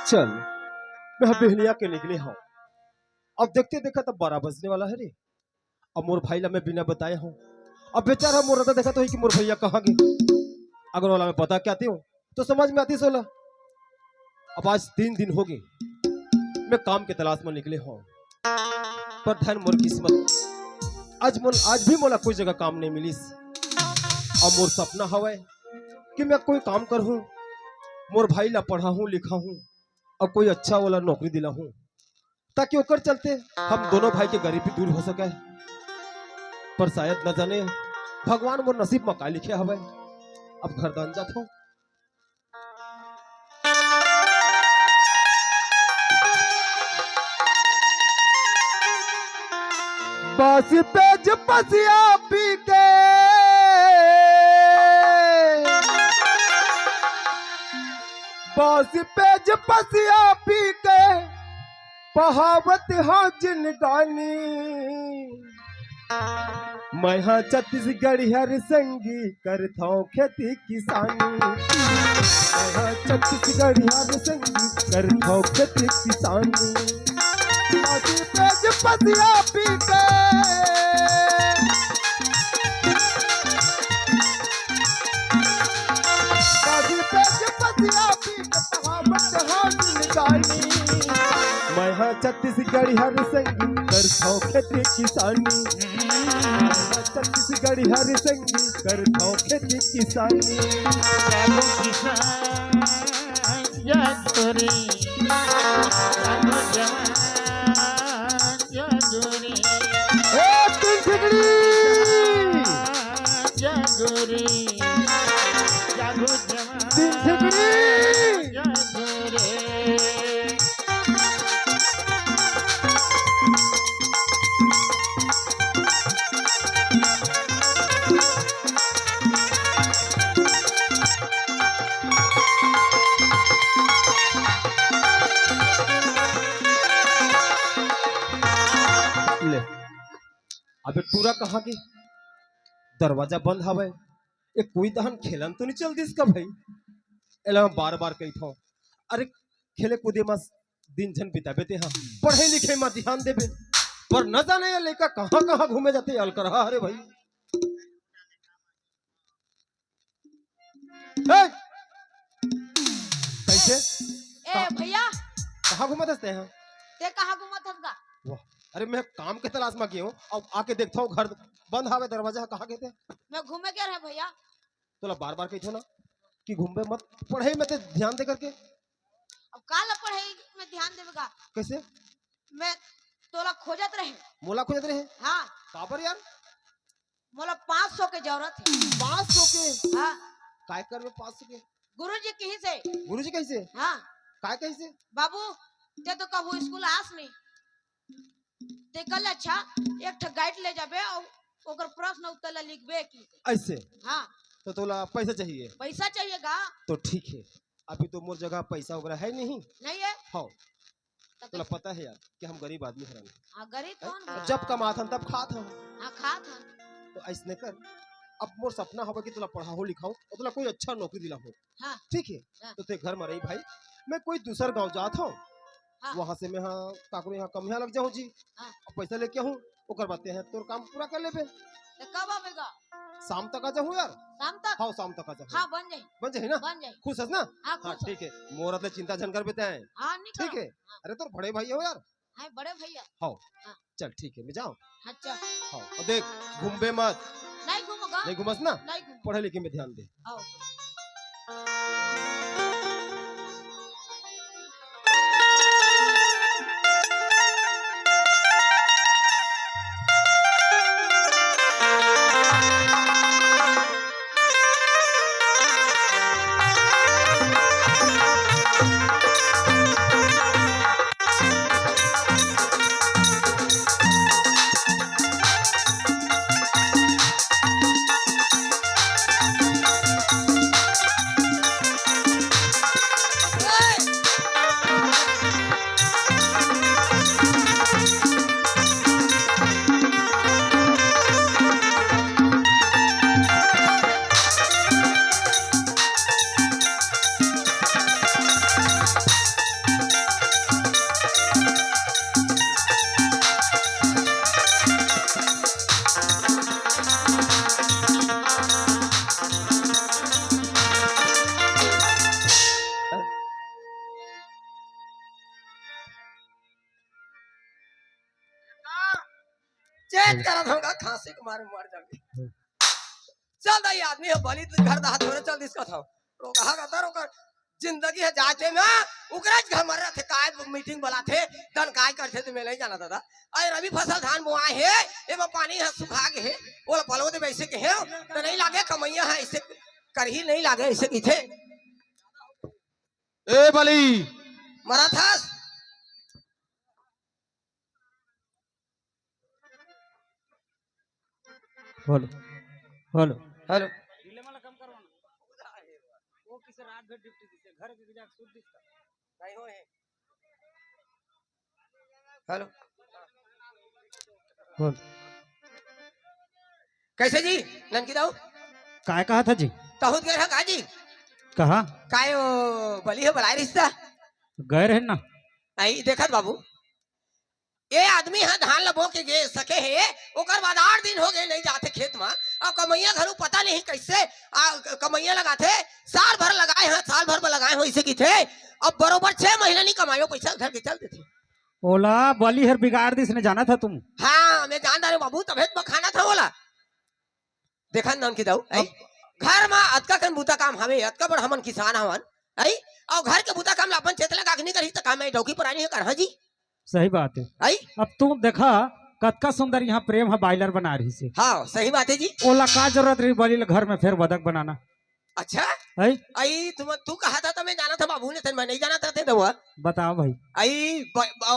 चल मैं बेहलिया के निकले हूँ। अब देखते देखा तब 12 बजने वाला है रे। अब मोर भाई ला मैं बिना बताए हूँ। अब बेचारा मोर रदा देखा तो ही कि मोर भैया कहाँ गए। अगर वाला मैं पता क्या आती हूँ तो समझ में आती सोला। अब आज 3 दिन हो गए मैं काम के तलाश में निकले हूँ, पर धन मोर किस्मत आज भी मोला कोई जगह काम नहीं मिली। अब मोर सपना हवा कि मैं कोई काम कर हूँ, मोर भाई ला पढ़ा हूँ लिखा हूँ और कोई अच्छा वाला नौकरी दिला हूँ, ताकि ओकर चलते हम दोनों भाई के गरीबी दूर हो सके। पर शायद न जाने भगवान मोर नसीब में का लिखे हवे। अब घर दान जात हूँ। बस पेज पसिया पी के बस पेज पसिया पी के पहावत हाँ जिंदगानी। मैं हाँ छत्तीसगढ़ हर संगी करता हूँ खेती किसानी। मैं हाँ छत्तीसगढ़ हर संगी करता हूँ खेती किसानी। बस पेज पसिया पी के मैं हाँ छत्तीसगढ़ हर संगी करता हूँ खेती किसानी। छत्तीसगढ़ हर संगी करता हूँ खेती किसानी। जागो किसान जागो रे, जागो जवान जागो रे, जागो रे, जागो जवान जागो रे। ले अबे टूरा कहाँ की दरवाजा बंद हवे। ये कोई दहन खेलन तो नहीं चल दिस का भाई। एला बार बार कही था अरे खेले कूदे मत दिन झन बिताबे ते हाँ पढ़े लिखे में ध्यान देबे, पर न जाने ये लड़का कहाँ कहाँ घूमे जाते अल कर अरे भाई। ए! कैसे ए भैया कहाँ घूमा दसते हैं? ते कहाँ घुमत हसगा? वाह अरे मैं काम के तलाश में गया हूँ। अब आके देखता हूँ घर बंद हावे दरवाजा कहाँ गए थे। मैं घूमे क्या रहे भैया? तोला बार बार कही थो ना कि घूमबे मत पढ़ाई में ते ध्यान दे करके। अब काल पढ़ाई में ध्यान देवेगा। कैसे मैं तोला खोजत रहे। मोला खोजत रहे? हाँ काबर यार? मोला 500 के जरूरत है। 500 के? हाँ काय कर में 500 के? गुरुजी कहीं से। गुरुजी कैसे? हाँ काय कैसे? बाबू ते तो कबू स्कूल आस नहीं ते कल अच्छा एक ठा गाइड ले जाबे और ओकर प्रश्न उत्तर ला लिखबे की ऐसे? हाँ तो तोला पैसा चाहिए? पैसा चाहिएगा तो ठीक है, अभी तो मोर जगह पैसा वगैरह है नहीं। नहीं है हाँ तोला पता है यार कि हम गरीब आदमी हैं। हाँ गरीब कौन है? जब कमात हम तब खात हम। हाँ खात है तो ऐसने कर अब मोर सपना होगा कि तोला पढ़ाओ लिखाओ और तोला कोई अच्छा नौकरी दिलाओ। हाँ ठीक है हाँ। तो ते घर में रही भाई मैं कोई दूसर गांव जात हूँ। हाँ। वहां से मैं हाँ काकू यहाँ कम यहाँ लग जाऊँ जी। हाँ। पैसा लेके हूँ ओकर बातें हैं तोर काम पूरा कर लेबे। ते कब आवेगा? शाम तक आ जाऊँ यार। शाम तक? हाँ शाम तक आ जाऊँ। हाँ बन जाए बन जाए ना? बन जाए। खुश है ना? हाँ हाँ खुश है। ठीक है मोर ले चिंता झन कर बेते हैं। हाँ नहीं ठीक है हाँ। अरे तोर बड़े भाई हो यार। हाँ बड़े भैया। हाँ हाँ। चल ठीक है मैं जाऊँ। अच्छा हाँ और देख घूमबे मत। नहीं घूमोगा? नहीं घूमस ना? नहीं घूम। पढ़े लिखे में ध्यान दे। आओ वेट करत होगा खांसी के मारे मर जाबे चल दई आदमी है बलि घर दहा थोड़े चल दिस कथौ रोगा का ओकर जिंदगी है जाते में उकरा घर मर रहे थे काय मीटिंग बुला थे दन काय करते तो मैं नहीं जाना दादा अरे रवि फसल धान बोआए है एमा पानी है सुखा के है ओला पलव दे वैसे के है तो नहीं लागे कमैया है ऐसे कर ही नहीं लागे ऐसे की थे ए बली मरा था हेलो हेलो हेलो नहीं हो है हेलो बोल कैसे जी ननकी दाऊ काय कहा था जी तहुत गए का जी कहा काय बली है बलाई रिश्ता गए रहे ना आई देखत बाबू ये आदमी है धान लबो के गे सके है ओकर बाद 8 दिन हो गए नहीं जाते खेत में अब कमैया घरू पता नहीं कैसे कमैया लगाते साल भर लगाए हैं साल भर में लगाए हो इसे की थे अब बरोबर 6 महीना नहीं कमायो पैसा घर के चलते थे ओला बली हर बिगाड़ दिस ने जाना था तुम हाँ मैं जानदार बाबू तबियत में खाना था बोला देखा नाम की दाऊ आई घर में अतका कन बूता काम हवे अतका बड़ हमन किसान हवन आई और घर के बूता काम अपन चेतला कागनी करी त काम में डौकी पुरानी है कर जी सही बात है आई अब तुम देखा कतका सुंदर यहाँ प्रेम है बाइलर बना रही से हाँ सही बात है जी ओला का जरूरत रही बली घर में फिर बदक बनाना अच्छा आई आई तू कहा था तो मैं जाना था बाबू ने मैं नहीं जाना था थे दवा बताओ भाई आई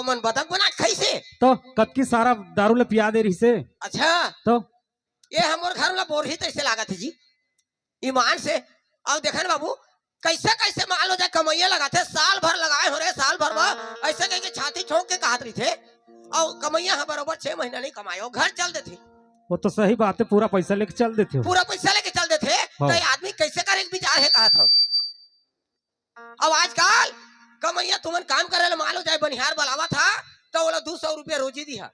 मन बतख बना कैसे तो कतकी सारा दारू ले पिया दे रही से अच्छा तो ये हमारे घर में बोर ही तो ऐसे लागत है जी ईमान से अब देखा ना बाबू कैसे कैसे माल हो जाए कमैया लगाते साल भर लगाए हो रहे साल भर में ऐसे कह के छाती ठोक के कहत रही थे और कमैया हम बरोबर 6 महीना नहीं कमाए घर चल देते वो तो सही बात है पूरा पैसा लेके चल देते हो पूरा पैसा लेके चल देते तो आदमी कैसे करे विचार है कहा था अब आजकल कमैया तुमन काम करे माल हो जाए बनिहार बुलावा था तो बोला 200 रुपया रोजी दिया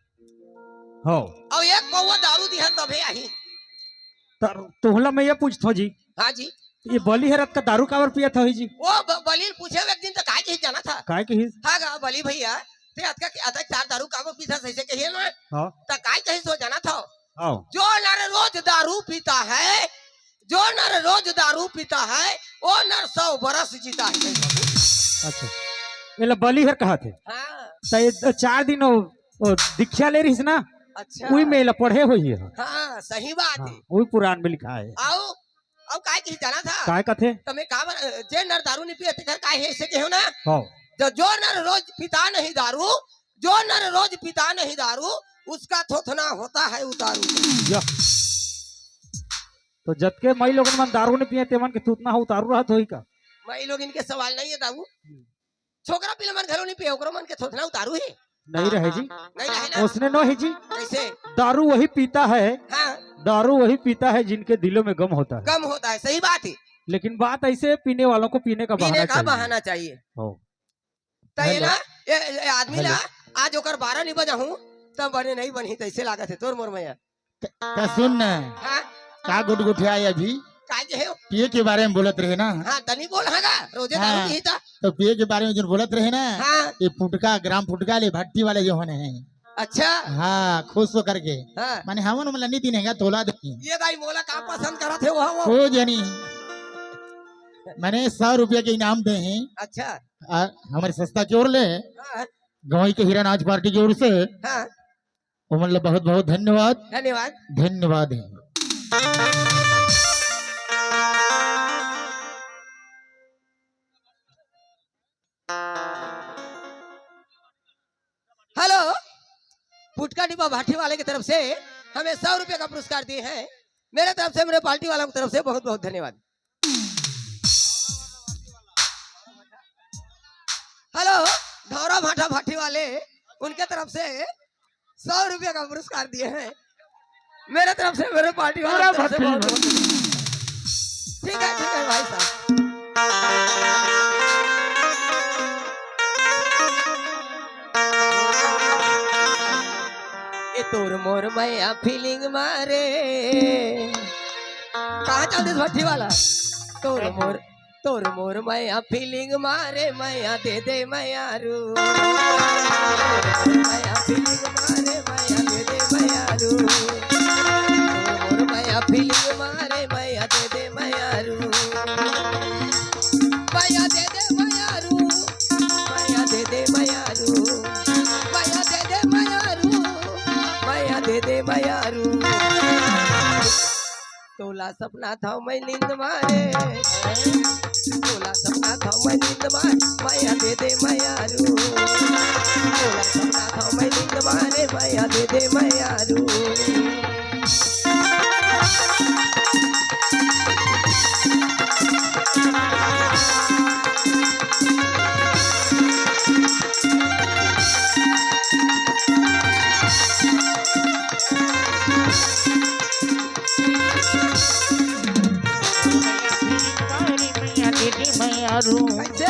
हो और एक पौवा दारू दिया तबे आई तुहला मैं ये पूछता जी हाँ जी ये बली हरत का दारू कावर पिया था जी वो बली पूछे एक दिन तो काय के जाना था काय के हिस हाँ गा बली भैया ते अतका 4 दारू कावर पीता सही कहिए ना हां तो काय कहीं सो जाना था आओ जो नर रोज दारू पीता है जो नर रोज दारू पीता है वो नर 100 बरस जीता है अच्छा ये बली हर कहा थे हाँ तो ये 4 दिन दीक्षा ले रही ना अच्छा वही मेला पढ़े हुई है हाँ सही बात है वही पुराण में लिखा है आओ अब काय कहीं जाना था काय कथे तुम्हें का जे नर दारू नहीं पिए घर काय है ऐसे कहो ना हां जो नर रोज पीता नहीं दारू जो नर रोज पीता नहीं दारू उसका थोथना होता है उतारू तो जब के मई लोगन मन दारू नहीं पिए तेमन के थूतना हो उतारू रहत होई का मई लोग इनके सवाल नहीं है दाऊ छोकरा पिला मन घरों नहीं पिए ओकरो मन के थोथना उतारू है नहीं रहे जी नहीं रहे ना उसने नो है जी कैसे दारू वही पीता है हाँ दारू वही पीता है जिनके दिलों में गम होता है कम होता है सही बात है लेकिन बात ऐसे पीने वालों को पीने का बहाना चाहिए हो तो ये ना ये आदमी ना आज ओकर 12 नहीं बजा हूँ तब बने नहीं बनी तैसे लागत है तोर मोर मैया का सुन ना हाँ का गुटगुठिया अभी काय के है पिए के बारे में बोलत रहे ना हाँ तनी बोल हागा रोजे हाँ। दारू पीता तो पिए के बारे में जो बोलत रहे ना हाँ ये फुटका ग्राम फुटका ले भट्टी वाले जो होने हैं अच्छा हाँ खुश हो करके हाँ माने हमन मतलब नहीं दिनेगा तोला दे ये दाई मोला का पसंद करा थे वो हो जनी मैंने 100 रुपया के इनाम दे हैं अच्छा हमारे सस्ता की ओर ले हाँ गवाई के हीरा नाच पार्टी की ओर से हाँ वो मतलब बहुत बहुत धन्यवाद धन्यवाद धन्यवाद है हेलो फुटका डिब्बा भाटी वाले की तरफ से हमें 100 रुपए का पुरस्कार दिए हैं मेरे तरफ से मेरे पार्टी वालों की तरफ से बहुत बहुत धन्यवाद हेलो धौरा भाटा भाटी वाले उनके तरफ से 100 रुपए का पुरस्कार दिए हैं मेरे तरफ से मेरे पार्टी वालों की तरफ से बहुत बहुत ठीक है भाई साहब तोर मोर मैया फीलिंग मारे कहाँ चलते भट्टी वाला तोर मोर मैया फीलिंग मारे मैया दे दे मैया रू मैया फीलिंग मारे मैया दे दे मैया रू मैयारू मोर मैया फीलिंग मारे मैया दे दे मैयारू मैया दे दे मैयारू मैया दे दे मैयारू मैया दे दे मैयारू मैया दे दे मैयारू तोला सपना था मैं नींद मारे तोला सपना था मैं नींद मारे मैया दे दे मैयारू तोला सपना था मैं नींद मारे मैया दे दे मैयारू कैसे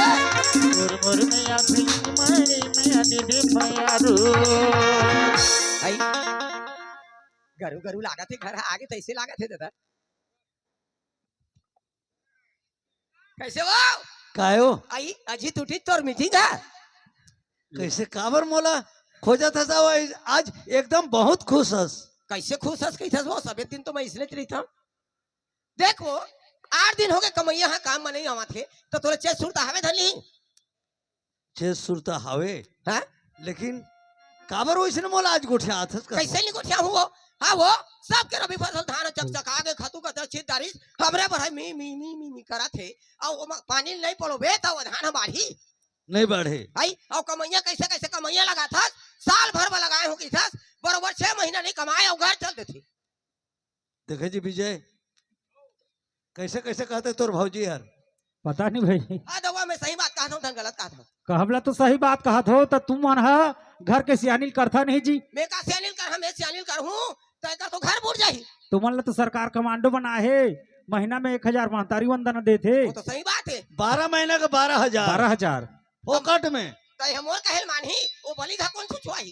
आई गरु गरु लागत है घर आगे तैसे लागत है दादा कैसे हो कायो आई अजी टूटी तोर मीटिंग है कैसे काबर मोला खोजा था आज एकदम बहुत खुश हस कैसे खुश हस कैसे वो सबे दिन तो मैं इसने चली था देखो 8 दिन हो गए कमैया है काम में नहीं आवा थे तो तोरे चेस सुरता हवे धनी छे सुरता हवे हैं लेकिन काबर वैसे मोला आज गोठे आथस कैसे नहीं गोठिया हुआ हाँ वो सब के रबी फसल धान चकचका के खतु का चितारी हमरे बढ़ाई मी मी मी मी मी करा थे और पानी नहीं पड़ो बे तो धान बाढ़ी नहीं बढ़े आई और कमैया कैसे कैसे कमैया लगा था साल भर में लगाए हो की था बरोबर 6 महीना नहीं कमाए और घर चलते थे देखे जी विजय कैसे कैसे कहते तोर भौजी यार पता नहीं भाई हाँ दवा मैं सही बात कहता हूँ धन गलत कहता हूँ कहबला तो सही बात कहा हो तो तुम मन घर के सियानिल करता नहीं जी मैं का सियानिल कर हम सियानिल कर हूँ तो घर बुड़ जाही तुमन तो सरकार कमांडो बना है महीना में 1000 महतारी वंदना देते वो तो सही बात है 12 महीना का 12,000 12,000 फोकट में तो हम और कहल मानही वो बलि घा कौन छुछुआई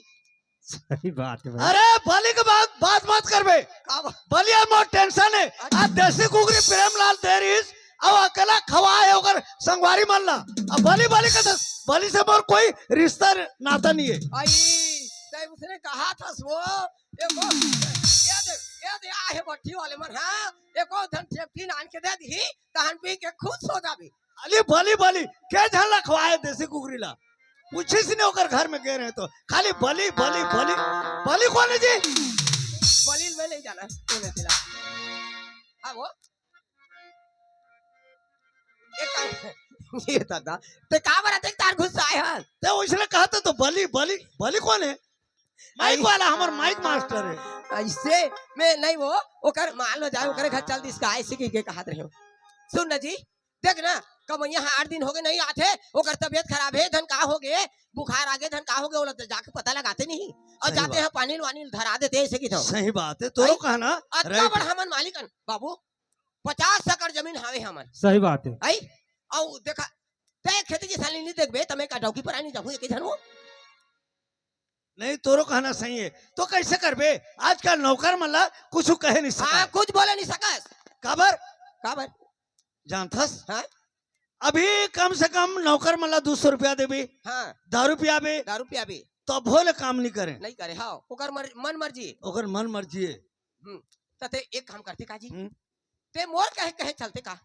सही बात है भाई। अरे बलि के बात मत करबे का बलिया मोर टेंशन है आज देसी कुकरी प्रेमलाल देरीस अब अकेला खवाए होकर संगवारी मल्ला अब बलि बलि का बलि से मोर कोई रिश्ता नाता नहीं है आई तब उसने कहा था वो एको ये दे आहे बट्टी वाले मन हां एको धन सेफ्टी आन के दे दी तहन पी के खुश हो जाबी अली बलि बलि के झल्ला खवाए देसी कुकरी ला पूछे से नहीं होकर घर में गए रहे तो खाली बलि बलि बलि बलि कौन है जी बलि में नहीं जाना तूने दिला हां वो एक काम ये दादा ते का बरा देख तार गुस्सा आया तो उसने कहा था तो बलि बलि बलि कौन है माइक वाला हमार माइक मास्टर है ऐसे मैं नहीं वो ओकर मान लो जाए ओकर घर चल दी इसका ऐसे की के कहत रहे हो सुन ना जी देख ना कब यहाँ 8 दिन हो गए नहीं आते ओकर तबियत खराब है धन का हो गए बुखार आ गए धन का हो गए वो जाके पता लगाते नहीं और सही जाते हैं पानी वानी धरा देते ऐसे की तो सही बात है तो कहना इतना बड़ा हमन मालिकन बाबू 50 एकड़ जमीन हावे हमन सही बात है आई और देखा ते खेती की साली नहीं देखबे तमे का डौकी पर आनी जाहू एक जन हो नहीं तोरो कहना सही है तो कैसे करबे आजकल नौकर मल्ला कुछ कहे नहीं सका हां कुछ बोले नहीं सकस काबर जानथस हां अभी कम से कम नौकर मल्ला 200 रुपया देबे हां दारू पियाबे दारू पियाबे तो भोले काम नहीं करे नहीं करे हां ओकर मन मर्जी ओकर मन मर्जी है तते एक काम करते का जी ते मोर कहे चलते का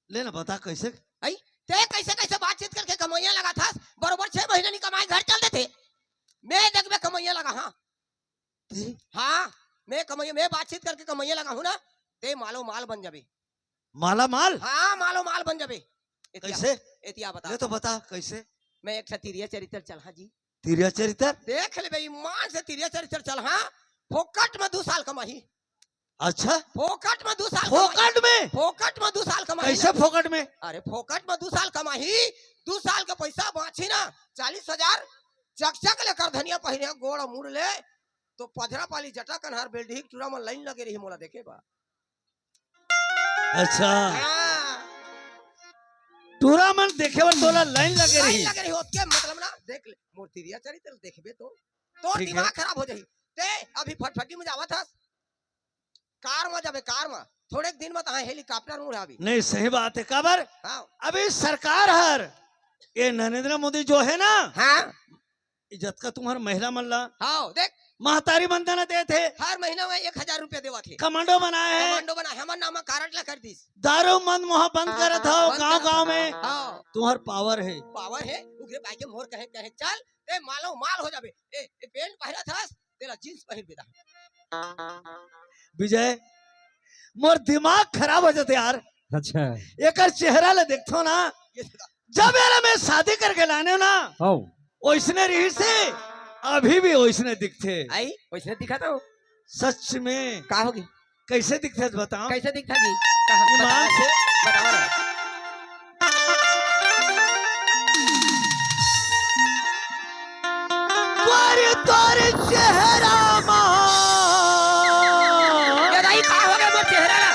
लेना बता कैसे आई ते कैसे कैसे बातचीत करके कमैया लगा था बरोबर 6 महीने नहीं कमाए घर चलते थे मैं देखबे कमैया लगा हाँ मैं कमैया मैं बातचीत करके कमैया लगा हूँ ना ते मालो माल बन जाबे माला माल हाँ मालो माल बन जाबे कैसे एतिया बता ले तो बता कैसे मैं एक तीरिया चरित्र चल हाँ जी तीरिया चरित्र देख ले भाई ईमान से तीरिया चरित्र चल हाँ फोकट में 2 साल कमाही अच्छा फोकट में 2 साल फोकट में फोकट में 2 साल कमाही कैसे फोकट में अरे फोकट में 2 साल कमाही 2 साल का पैसा बाँची ना 40,000 चक लेकर धनिया पहिने गोड़ मुड़ ले तो पधरा पाली जटा कन्हार बेल्डिंग टूरा में लाइन लगे रही मोला देखे बा अच्छा हाँ। टूरा मन देखे बर तोला लाइन लगे रही लगे रही उसके मतलब ना देख ले मोर तिरिया चरित्र देखबे तो दिमाग खराब हो जाही ते अभी फटफटी में जावा था कार में जाबे कार में थोड़े दिन में तहां हेलीकॉप्टर में उड़ाबी नहीं सही बात है काबर हां अभी सरकार हर ये नरेंद्र मोदी जो है ना हां इज्जत का तुम्हारा महिला मल्ला हां देख महतारी बंधन दे थे, हर महीना में 1000 रुपया देवा थे। कमांडो बनाए है, कमांडो बना हमर नामा कारड ला कर दिस। दारू मन मोह बंद करत हो बंद गांव करत गांव हो। में। हाँ तुम्हार पावर है। पावर है उगरे बाई के मोर कहे कहे चल ए मालो माल हो जाबे। ए पेंट पहिरा थास तेरा जींस पहिर बेदा। विजय मोर दिमाग खराब हो जाते यार। अच्छा एकर चेहरा ले देखो ना, ये देखा। जब यार मैं शादी करके लाने हो ना हो ओइसने रही से अभी भी ओइसने दिखते। आई वैसे दिखा तो सच में का होगी कैसे दिखते बताओ। कैसे दिखता जी कहां ईमान से बताओ ना। तोरे तोरे चेहरा मा ये दाई का हो गया मोर चेहरा ला।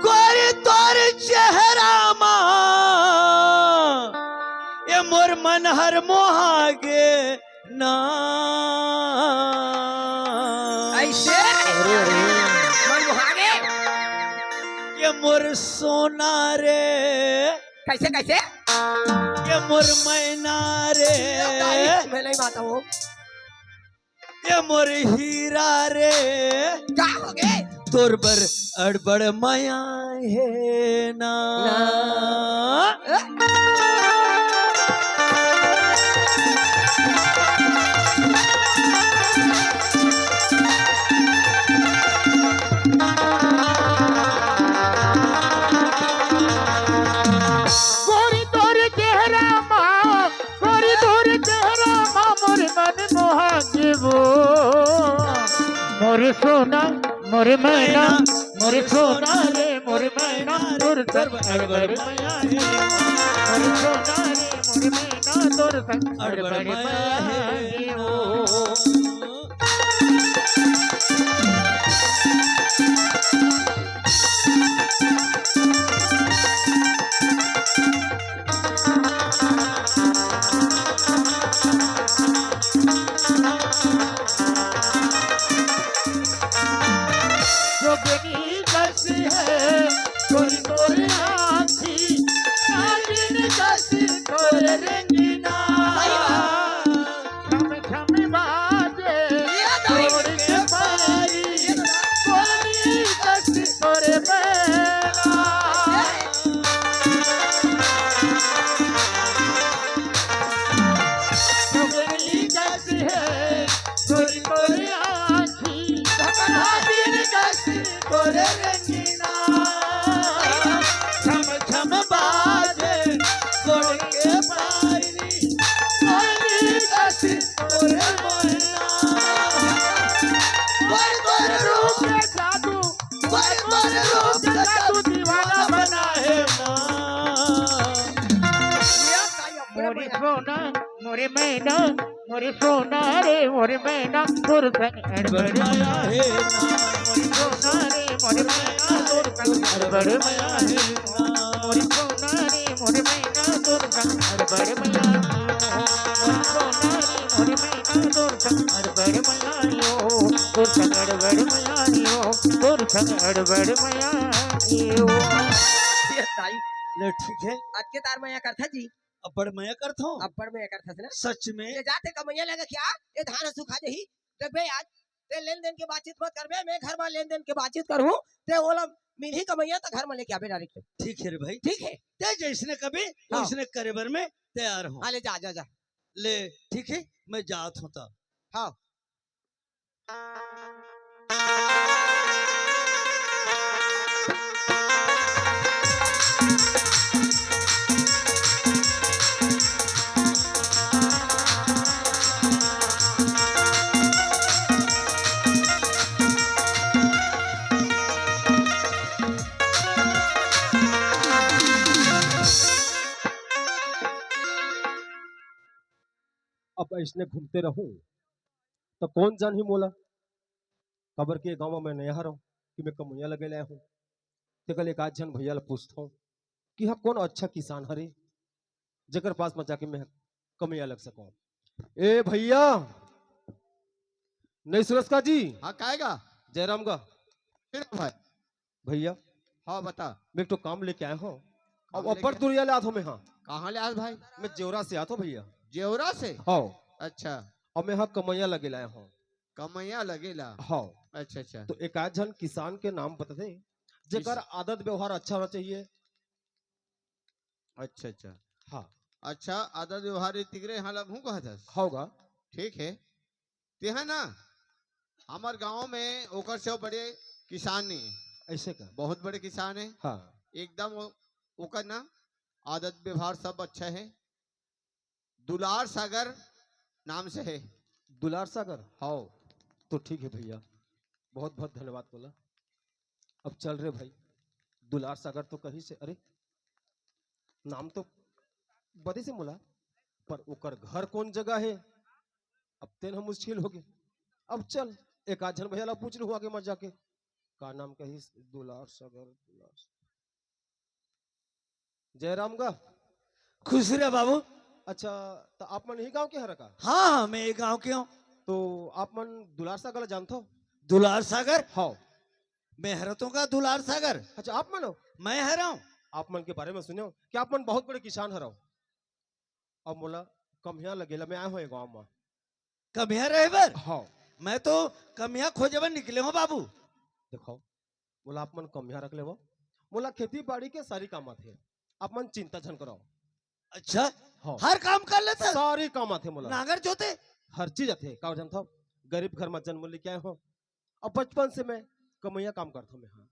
गोरे तोरे चेहरा मा ये मोर मन हर मोहागे ना। ऐसे मन मुहागे ये मोर सोना रे, कैसे कैसे ये मोर मैना रे, मैं नहीं माता हूँ। ये मोर हीरा रे, क्या हो गए तोर बर अड़बड़ माया है ना। गोरी तोर चेहरा माँ, गोरी तोर चेहरा माँ, मोर मन मोहागे वो। मोर सोना मोर मैना, मोर सोना रे मोर मैना, तोर संग अड़बड़ माया है। मोर सोना रे मोर मैना, तोर संग अड़बड़ माया है वो। जोगनी कैसी है गोरी तोरी आँखी, नागिन कैसी तोर रंगीना। छम छम बाजे तोर के पारी, गोरी कैसी तोर बेला। जोगनी कैसी है गोरी तोरी आँखी, नागिन कैसी तोर रंगीना। छम छम बाजे गोड़ के पायरी, गोरी कैसी तोरे मोहना। तोर तोर रूप के जादू, तोर तोर रूप के जादू दीवाना बना है ना। मोरे सोना मोरे मैना, मोरे सोना रे मोरे मैना, तोर संग अड़बड़ माया है ना। मोरे सोना रे मोरे मैना, तोर संग अड़बड़ माया है ना। मोरे सोना रे मोरे मैना, तोर संग अड़बड़ माया है ना। मोरे सोना रे मोरे मैना, तोर संग अड़बड़ माया है। तोर संग अड़बड़ माया है, तोर संग अड़बड़ माया है। ये दाई ले ठीक है, आज के तार में या करथा जी अब्बड़ मैं करता हूँ। अब्बड़ में या करथा से ना। सच में ये जाते कमैया लगा क्या ये धान सुखा देही देखबे आज ते लेन देन के बातचीत मत करबे। मैं घर में लेन देन के बातचीत करूं ते ओला मिली कमैया तो घर में लेके आबे डायरेक्ट। ठीक है रे भाई, ठीक है ते जैसने कभी हाँ। वैसने करे बर में तैयार हूँ। हाँ ले जा जा जा। ले ठीक है, मैं जात हूँ तब। हाँ अब ऐसने घूमते रहूं तो कौन जान ही मोला। खबर के गांव में नया रहूं कि मैं कमुया लगे लाया हूं। ते कल एक आध जन भैया ला पूछता हूं कि हाँ कौन अच्छा किसान हरे जकर पास में जाके मैं कमुया लग सकूं। ए भैया नहीं सुरेश का जी, हाँ काहेगा जयराम का फिर भाई। भैया, हाँ बता मैं एक तो काम लेके आया हूँ। अब काम लेके अपर तुरिया ले आता हूँ मैं। हाँ कहाँ ले आज भाई? मैं जेवरा से आता हूँ भैया। जेवरा से? हाँ अच्छा और मैं यहाँ कमैया लगे लाया हूँ। कमैया लगेला। हाँ, अच्छा अच्छा तो एक आध जन किसान के नाम बता दे जेकर आदत व्यवहार अच्छा होना चाहिए। अच्छा अच्छा हाँ, अच्छा आदत व्यवहार तिगरे यहाँ लगू कहत होगा। ठीक है ते है ना हमार गांव में ओकर से बड़े किसान नहीं ऐसे का। बहुत बड़े किसान है हाँ, एकदम ओकर ना आदत व्यवहार सब अच्छा है। दुलार सागर नाम से है। दुलार सागर। हाँ तो ठीक है भैया, बहुत बहुत धन्यवाद बोला। अब चल रहे भाई, दुलार सागर तो कहीं से, अरे नाम तो बदे से मुला, पर ओकर घर कौन जगह है अब तेन हम मुश्किल हो गए। अब चल एक आध जन भैया ला पूछ लू आगे मत जाके का नाम कही। दुलार सागर, जयराम का। खुश रहे बाबू। अच्छा, तो आप मन यही गांव के हर का? हाँ हाँ, मैं ये गांव के हूँ। तो आप मन दुलार सागर जानते हो? दुलार सागर? हाँ। मैं हरतों का दुलार सागर। अच्छा, आप मन हो? मैं हरा हूँ। आप मन के बारे में सुने हो कि आप मन बहुत बड़े किसान हराओ। अब मोला कमिया लगेला, मैं आया हूँ गाँव में। कमिया रहे बर? हाँ। मैं तो कमिया खोजबन निकले हूँ बाबू। देखो, बोला आप मन कमिया रख ले वो, बोला खेती बाड़ी के सारी काम आते, आप मन चिंता झन कराओ। अच्छा, हाँ, हर काम कर लेते? सारी काम आते मोला। नागर जोते? हर चीज आते। का जानता हो, गरीब घर में जन्म लेके आए हो, अब बचपन से मैं कमैया काम करता हूँ मैं। हाँ।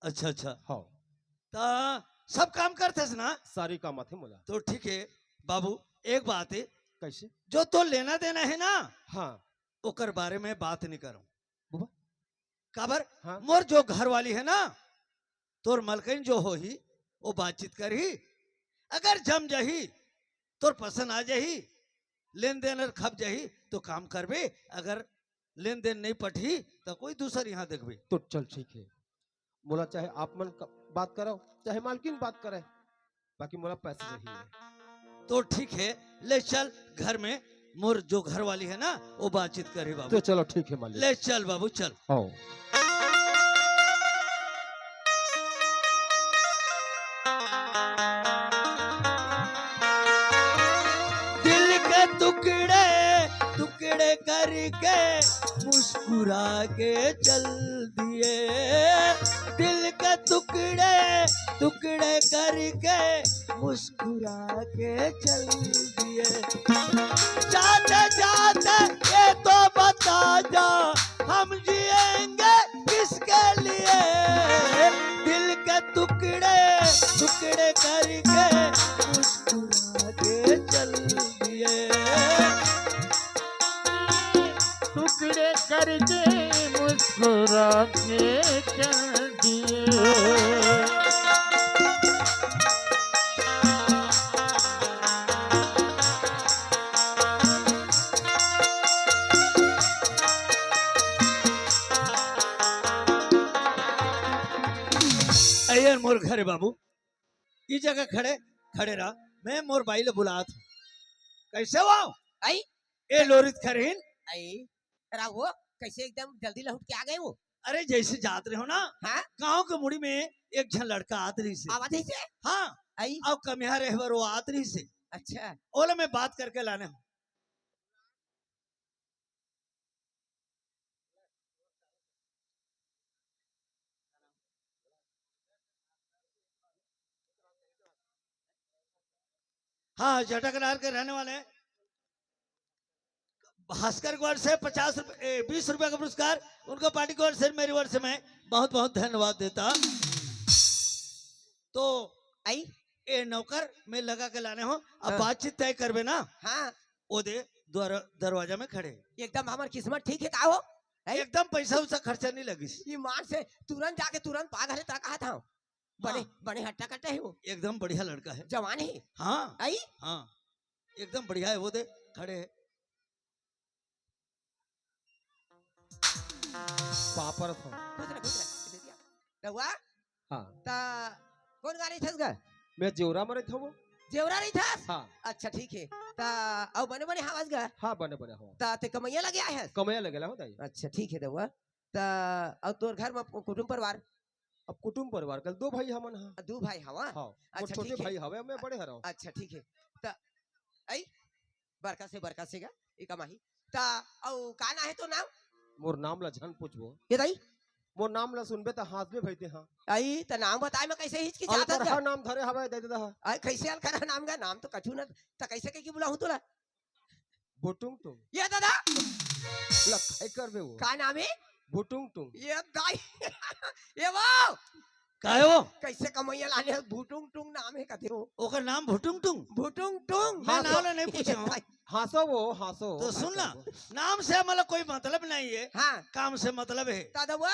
अच्छा अच्छा, हाँ, ता सब काम करते ना? सारी काम आते मोला। तो ठीक है बाबू, एक बात है, कैसे? जो तो लेना देना है ना, हाँ। ओकर बारे में बात नहीं करूं। बुआ? काबर? हाँ। मोर जो घर वाली है ना, तोर मलकन जो हो ही वो बातचीत कर ही, अगर जम जाही तोर पसंद आ जाही, लेन देन अगर खप जाही तो काम करबे, अगर लेन देन नहीं पठी तो कोई दूसर यहाँ देखबे। तो चल ठीक है, मोला चाहे आप मन बात कराओ चाहे मालकिन बात करे, बाकी मोला पैसे चाहिए। तो ठीक है, ले चल घर में, मोर जो घर वाली है ना वो बातचीत करे बाबू। तो चलो ठीक है मालिक। ले चल बाबू चल। आओ। दिल के टुकड़े टुकड़े करके मुस्कुरा के चल दिए, दिल के टुकड़े टुकड़े करके मुस्कुरा के चल दिए। जाते जाते ये तो बता जा, हम जिएंगे किसके लिए, दिल के टुकड़े टुकड़े करके मुस्कुरा के चल दिए। टुकड़े करके मुस्कुरा के चल दिए। अयर मोर घरे बाबू, इस जगह खड़े खड़े रहा, मैं मोर बाई ले बुलात हूँ। कैसे हो आई ए लोरित खरीन? आई तेरा वो कैसे एकदम जल्दी लौट के आ गए वो? अरे जैसे जात रहे हो ना, हाँ गांव के मुड़ी में एक झन लड़का आत रही से। आवाज से हाँ, आई। अब कमिया रहे बर वो आत रही से, अच्छा ओला मैं बात करके लाने हूँ। हाँ, जटाकनार के रहने वाले हैं। भास्कर गौर से 20 रुपए का पुरस्कार उनको पार्टी की ओर से, मेरी ओर से मैं बहुत बहुत धन्यवाद देता। तो आई ए नौकर मैं लगा के लाने हो, अब हाँ। बातचीत तय करबे ना, हाँ वो दे दरवाजा में खड़े। एकदम हमार किस्मत ठीक है का हो? आई? एकदम पैसा उसा खर्चा नहीं लगी। ईमान से तुरंत जाके तुरंत पा घरे तक कहा था। बड़े बड़े हट्टा कट्टा है वो, एकदम बढ़िया लड़का है। जवान है। हाँ आई हाँ, एकदम बढ़िया है, वो दे खड़े है। पापर था। खुश रह दे दिया रहुआ। हाँ, ता कौन गाड़ी थस गा? मैं जेवरा मरे था वो। जेवरा नहीं था? हाँ अच्छा ठीक है। ता अब बने बने हवास गा? हाँ, बने बने हो। ता ते कमैया लगे आए हैं? कमैया लगेला हो दाई। अच्छा ठीक है रहुआ। ता अब तोर घर में कुटुंब परिवार? अब कुटुंब परिवार कल दो भाई हमन। हाँ दू भाई हवा? हाँ, अच्छा, छोटे ठीक है। भाई हवे, मैं बड़े हराओ। अच्छा ठीक है। ता आई बरका से गा ई कमाही ता औ का ना है तो नाम मोर नाम ला झन पूछबो ये दाई मोर नाम ला सुनबे त हाथ में भइते हां आई त नाम बताए मैं कैसे हिचकिचाता अलकर था हा नाम धरे हवे दे दे हा आई कैसे अल कर नाम का नाम तो कछु ना त कैसे के की बुलाऊं तोला भुटुंग तुम ये दादा ला काय करबे वो का नाम है भुटुंग तुम ये दाई ये वो काहे हो कैसे कमैया लाने भुटुंग टुंग नाम है कथे हो ओकर नाम भुटुंग टुंग भुटुंग टुंग मैं नाम ला नहीं पूछा हूँ हासो वो हासो तो सुन ना नाम से हमारा कोई मतलब नहीं है हां काम से मतलब है दादा वो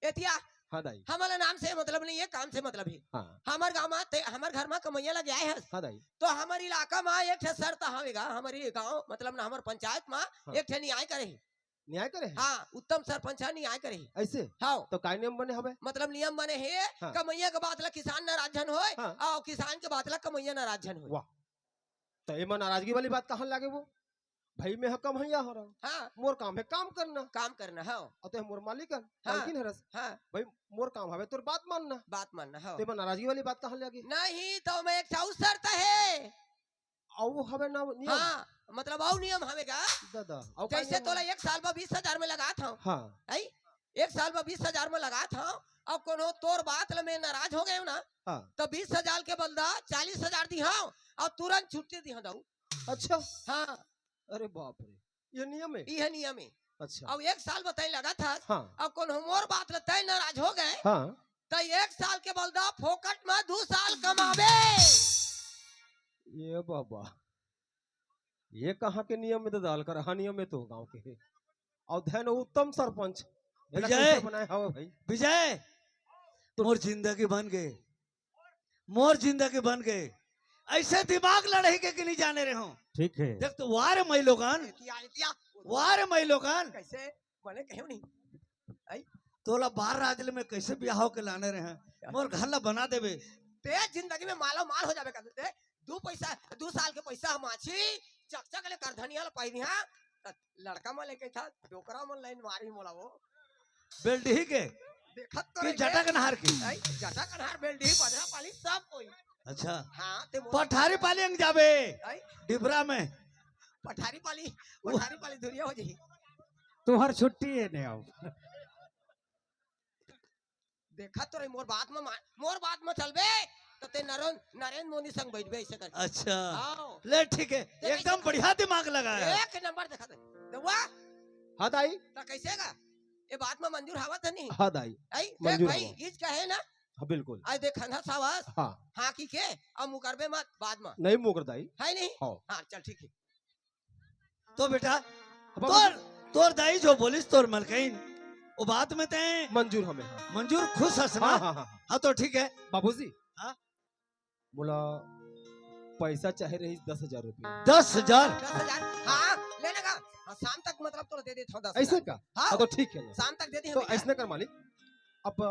एतिया हां दाई हमारा नाम से मतलब नहीं है काम से मतलब है हां हमार गांव में हमार घर में कमैया लग आए है हां दाई तो हमार इलाका में एक ठे शर्त हवेगा हमारी गांव मतलब ना हमार पंचायत में एक ठे न्याय करे न्याय करे है? हाँ उत्तम सरपंच न्याय करे ऐसे हाँ तो काय नियम बने हवे मतलब नियम बने है हाँ। कमैया के बात ला किसान नाराज जन होए हाँ। और किसान के बात ला कमैया नाराज जन होए वाह तो एमा नाराजगी वाली बात कहां लागे वो भाई में कम हैया हो रहा हाँ मोर काम है काम करना काम करना हाँ अते मोर मालिक है हाँ। मालकिन हरस हाँ भाई मोर काम हवे तोर बात मानना बात मानना हाँ तो एमा नाराजगी वाली बात कहां लागे नहीं तो मैं एक चाउ शर्त है औ हवे ना नियम हाँ मतलब और नियम हवेगा दादा औ का जैसे नियम तोला हवे? 1 साल में 20,000 में लगा था हां आई 1 साल में 20,000 में लगा था अब कोनो तोर बात ल में नाराज हो गए ना हां तो 20,000 के बदला 40,000 दी हाँ और तुरंत छुट्टी दी हाँ अच्छा हाँ अरे बाप रे ये नियम है यह नियम है अच्छा अब 1 साल बताई लगा था हां अब कोनो मोर बात ल तय नाराज हो गए हां तो 1 साल के बदला फोकट में 2 साल कमावे ये बाबा ये कहाँ के नियम में तो डाल कर हाँ नियम में तो गांव के है और धन उत्तम सरपंच एला विजय! कैसे बनाए हवा भाई विजय मोर जिंदगी बन गए मोर जिंदगी बन गए ऐसे दिमाग लड़ाई के नहीं जाने रहे हो ठीक है देख तो वार महिलोगन इतिया वार महिलोगन कैसे बने कहो नहीं तोला बाहर राज्य में कैसे ब्याह के लाने रहे हैं मोर घर ला बना देवे ते जिंदगी में मालो माल हो जावे कर दे 2 साल के पैसा हम माछी चकचक ले कर धनिया ल पाई दिया लड़का में लेके था डोकरा में लाइन मारी मोला वो बेल्डी के देखत तो कि रहे जटा कनहार की आई जटा कनहार बेल्डी बजरा पाली सब कोई अच्छा हां ते मोला पठारी पालियंग जावे आई डिबरा में पठारी पाली धुरिया हो जी तुहर छुट्टी है ने आओ देखत तो रहे मोर बात में चलबे तो ते नरेंद्र मोदी संग बैठबे ऐसे कर अच्छा आओ ले ठीक है एकदम बढ़िया दिमाग लगाया एक नंबर देखा दे दवा हाँ दाई तो कैसे का ये बात में मंजूर हवा था नहीं हाँ दाई आई देख मंजूर भाई हवा। इज कहे ना हाँ बिल्कुल आई देख खंधा सावास हाँ हाँ की के अब मुकरबे मत बाद में नहीं मुकर दाई है नहीं हाँ हाँ चल ठीक है तो बेटा अब तोर तोर दाई जो बोलिस तोर मलकइन वो बात में ते मंजूर हमें हाँ मंजूर खुश हस ना हाँ हाँ हाँ हाँ तो ठीक है बाबूजी हाँ? बोला पैसा चाहे रही 10,000 रुपये 10,000 10,000 हाँ लेने का हाँ, शाम तक मतलब तो दे देता हूँ 10,000 ऐसे का हाँ हाँ तो ठीक है ना शाम तक दे दी तो हमें ऐसने कर मालिक अब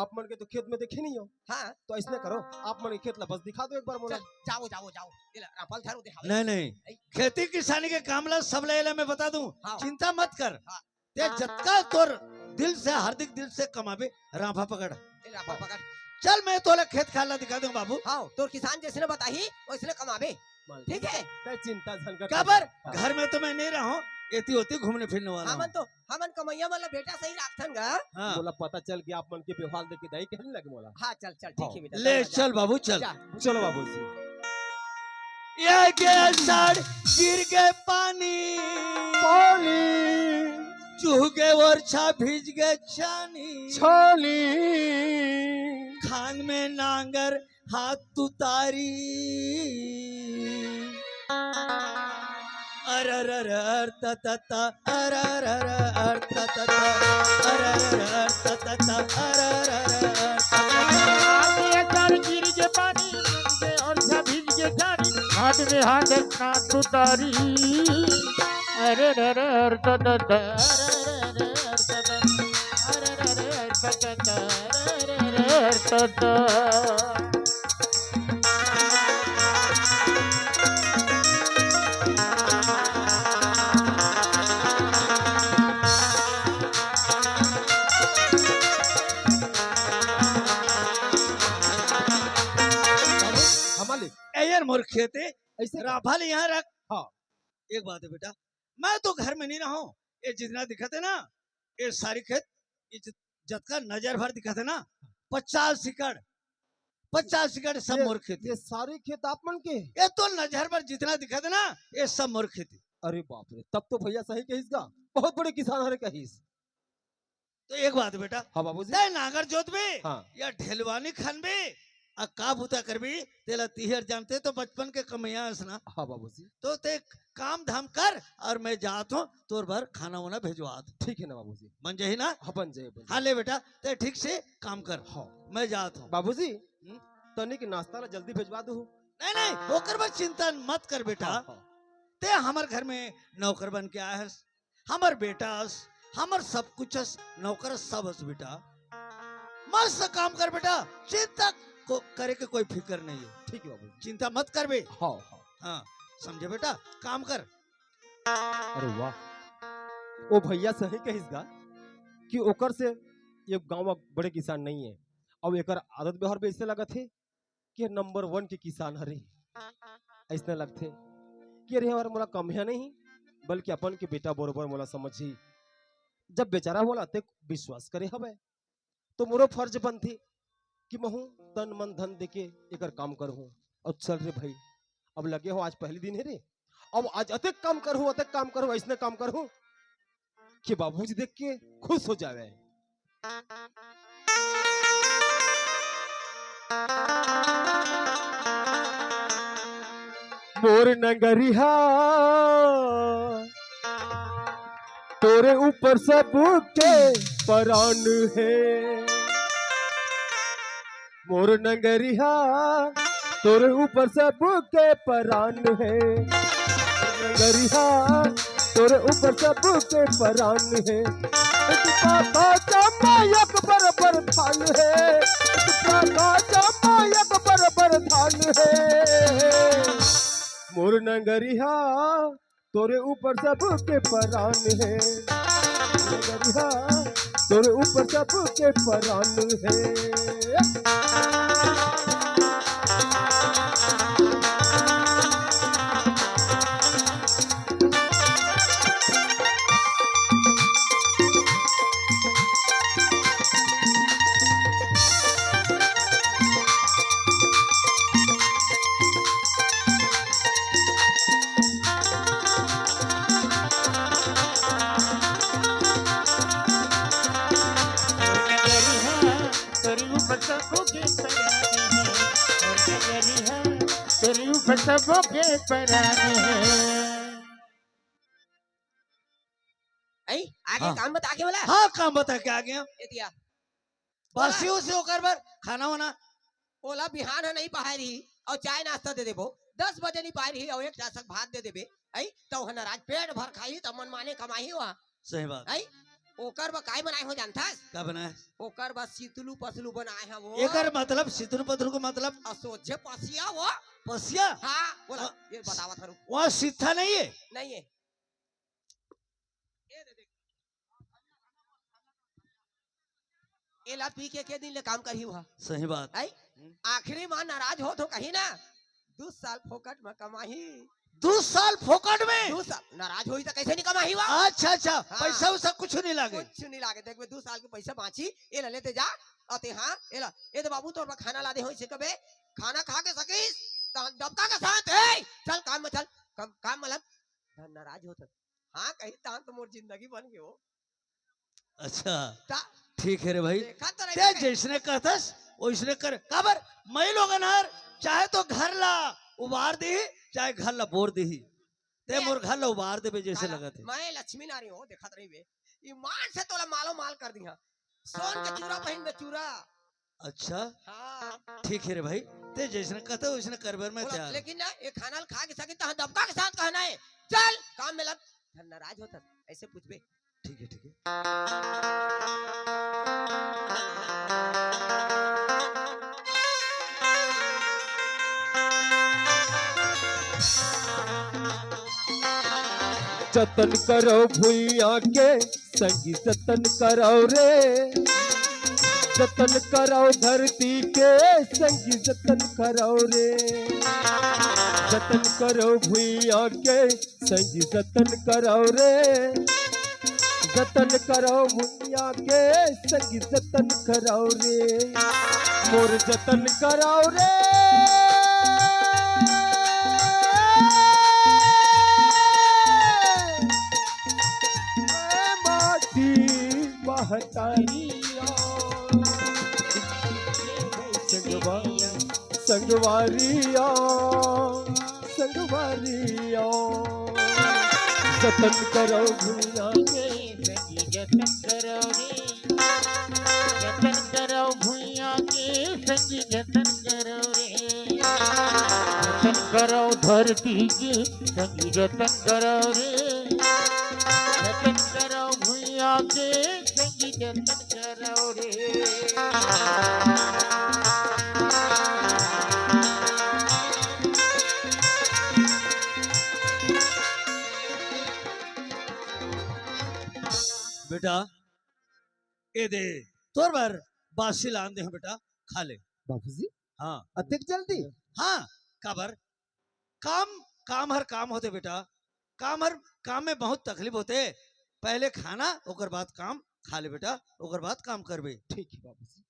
आप मन के तो खेत में देखे नहीं हो हाँ तो ऐसने करो आप मन के खेत ला बस दिखा दो एक बार मोला चल जाओ ये ला, राफल थारू दिखावे नहीं नहीं खेती किसानी के काम ला सब ले मैं बता दूं हाँ। चिंता मत कर हाँ। ते जतका तोर दिल से हार्दिक दिल से कमाबे राफा पकड़ ये राफल पकड़ चल मैं तोला खेत खाला दिखा दूं बाबू हाँ तो किसान जैसे बताही वैसे कमावे ठीक है मैं चिंता झन कर काबर घर में तो मैं नहीं रहा हूँ एती होती घूमने फिरने वाला हूँ। हमन कमैया वाला बेटा सही राखथन गा हाँ। बोला पता चल गया आप मन के व्यवहार देख के दाई कहने लगे मोला हाँ चल ठीक है बेटा ले चल बाबू चल जा। चलो बाबूजी ये के सड़ गिर के पानी चूह के वर्षा भीज के छानी खान में नांगर हाथ उतारी अररर ततता अररर ततता अररर ततता अररर आगे तर गिर के पानी में और सब भीज के जानी हाथ में हाथ ना तुतारी अरे रे रे त त त अरे रे रे त त अरे रे रे त त हाँ मालिक एयर मोर खेते ऐसे राफाल यहाँ रख हाँ एक बात है बेटा, मैं तो घर में नहीं रहा हूँ। ये जितना दिखत है ना, ये सारी खेत, ये जतका नजर भर दिखत है ना, 50 एकड़, 50 एकड़ सब मोर खेती। ये सारे खेत आप मन के? ये तो नजर भर जितना दिखत है ना, ये सब मोर खेती। अरे बाप रे, तब तो भैया सही कहिस का, बहुत बड़े किसान हरे कहिस। तो एक बात है बेटा, हाँ बाबूजी। ते नागर जोत बे हाँ या ढेलवानी खान बे, आ का बुता करबी, तेला तीहर जानते तो बचपन के कमैया हस ना। हाँ बाबूजी। तो ते काम धाम कर और मैं जात हूँ, तोर भर खाना वाना भेजवा दे। ठीक है ना बाबूजी। बन जाही ना? हाँ बन जाए, बन हाँ जाए। ले बेटा, ते ठीक से काम कर। हाँ मैं जात हूँ। बाबूजी, तनिक नाश्ता ला जल्दी भेजवा दो। नहीं नहीं, होकर बस चिंता मत कर बेटा। हाँ, हाँ। ते हमार घर में नौकर बन के आया हस, हमार बेटा हस, हमार सब कुछ हस, नौकर सब हस बेटा। मस्त काम कर बेटा, चिंता को करे के कोई फिक्र नहीं है। ठीक है बाबूजी। चिंता मत कर बे। हाँ हाँ। हाँ समझे बेटा, काम कर। अरे वाह, वो भैया सही कहिस का कि ओकर से ये गांव में बड़े किसान नहीं है। अब एकर आदत व्यवहार भी ऐसे लगत है कि नंबर 1 के किसान हरे। ऐसा लगते कि अरे हमारा मोला कम है नहीं, बल्कि अपन के बेटा बरोबर मोला समझी। जब बेचारा बोला ते विश्वास करे हवे, तो मोरो फर्ज बनती कि महू तन मन धन देके एकर काम करहूं। और चल रे भाई, अब लगे हो, आज पहली दिन है रे, अब आज अतेक काम करूं, अतेक काम करूं, ऐसने काम करूं कि बाबूजी देख के खुश हो जावे। मोर नगरिया तोरे ऊपर सबके परान है। मोर नगरिया तोरे ऊपर सबके परान है। नगरिया तोरे ऊपर सबके परान है। चमायक बरबर थान है, चमायक बरबर थान है। मोर नगरिया तोरे ऊपर सबके परान है। नगरिया तोरे ऊपर सबके परान है। सबके पराने हैं। आई आगे हाँ। काम बता के बोला। हाँ काम बता के आ गया। ए दिया बासियों से होकर बर खाना वाना ओला बिहान है नहीं पाए रही और चाय नाश्ता दे देबो, 10 बजे नहीं पाए रही और एक टासक भात दे देबे। आई तो नाराज पेट भर खाई तो मन माने कमाई हुआ। सही बात। आई ओकर बा काय बनाए हो जानता है? क्या बनाए? ओकर बा सीतलू पसलू बनाए हैं वो। एकर मतलब सितुर पथरू को मतलब असोचे पसिया वो। पसिया। हाँ बोला ये बतावा था। वहाँ सित्था नहीं है? नहीं है। ये दे दे। ये ला पी के दिन ले काम कर ही हुआ। सही बात। आई आखिरी मां नाराज हो तो कहीं ना 2 साल फोकट में कमाही। 2 साल फोकट में? 2 साल नाराज हुई तो कैसे नहीं कमाही हुआ? अच्छा अच्छा। हाँ। पैसा उसा कुछ नहीं लागे? कुछ नहीं लागे। देख 2 साल के पैसा बाची ये ला लेते जा आते। हाँ ये ला ये तो बाबू तोर खाना ला दे हो इसे कबे खाना खा के सकीस डबका के साथ है। चल काम में चल। काम मतलब नाराज होता। हाँ कहीं तान तो मोर जिंदगी बन गई हो। अच्छा ठीक है रे भाई, देखा तो ते जैसने कहतस वैसने कर। काबर मैं लोगन हर चाहे तो घर ला उबार दी, चाहे घर ला बोर दी, ते मोर घर ला उबार दे जैसे लगत है। मैं लक्ष्मी नारी हूँ देखा रही बे ईमान से तोला मालो माल कर दिया। सोन के चूरा पहन में चूरा। अच्छा हाँ ठीक है रे भाई, ते जैसने कहते वैसने करबर में तैयार। लेकिन ना ये खाना खा के सके तो दबका के साथ कहना है चल काम में लग। नाराज होता ऐसे पूछ बे। ठीक है ठीक है। जतन करो भुइया के संगी जतन करो रे। जतन करो धरती के संगी जतन करो रे, जतन करो भुइया के संगी जतन करो रे, जतन करो भुइया के संगी जतन करो रे, मोर जतन करो रे। माटी महतारिया संगवारिया संगवारिया, जतन करो भुइया के संगी जतन करो रे, जतन करो भुइया के संगी जतन करो रे, जतन करो धरती की संगी जतन करो रे, जतन करो भुइया के संगी जतन करो रे। बेटा ए दे तोर बार बासी लान दे हैं बेटा, खा ले। बाबूजी हाँ अतिक जल्दी हाँ काबर काम काम हर काम होते बेटा, काम में बहुत तकलीफ होते। पहले खाना ओकर बाद काम, खा ले बेटा ओकर बाद काम करबे। ठीक है बाबूजी।